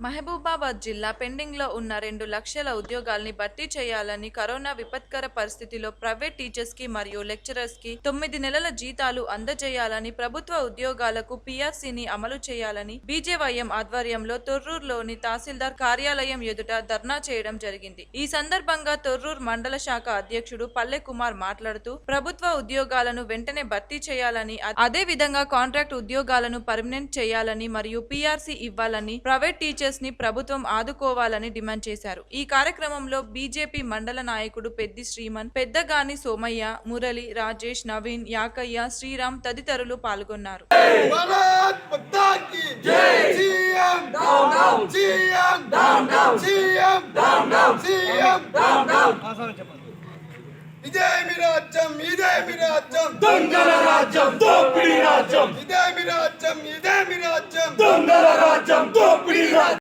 మహబూబాబాద్ జిల్లా పెండింగ్లో ఉన్న 2 లక్షల ఉద్యోగాల్ని భర్తీ చేయాలని, కరోనా విపత్కర పరిస్థితిలో ప్రైవేట్ టీచర్స్కి మరియు లెక్చరర్స్కి 9 నెలల జీతాలు అందజేయాలని, ప్రభుత్వ ఉద్యోగాలకు పీఆర్సీని అమలు చేయాలని బీజేవైఎం ఆధ్వర్యంలో తొర్రూరులోని తహసీల్దార్ కార్యాలయం ఎదుట ధర్నా చేయడం జరిగింది. ఈ సందర్భంగా తొర్రూరు మండల శాఖ అధ్యక్షుడు పల్లె కుమార్ మాట్లాడుతూ, ప్రభుత్వ ఉద్యోగాలను వెంటనే భర్తీ చేయాలని, అదే విధంగా కాంట్రాక్ట్ ఉద్యోగాలను పర్మనెంట్ చేయాలని మరియు పీఆర్సీ ఇవ్వాలని, ప్రైవేట్ టీచర్స్ ని ప్రభుత్వం ఆదుకోవాలని డిమాండ్ చేశారు. ఈ కార్యక్రమంలో బీజేపీ మండల నాయకుడు పెద్ది శ్రీమన్, పెద్దగాని సోమయ్య, మురళి, రాజేష్, నవీన్, యాకయ్య, శ్రీరామ్ తదితరులు పాల్గొన్నారు. ఇదే మీ రాజ్యం, ఇదే మీ రాజ్యం, దొంగల రాజ్యం, దోపిడీ రాజ్యం. ఇదే మీ రాజ్యం, ఇదే మీ రాజ్యం, దొంగల రాజ్యం, దోపిడీ రాజ్యం.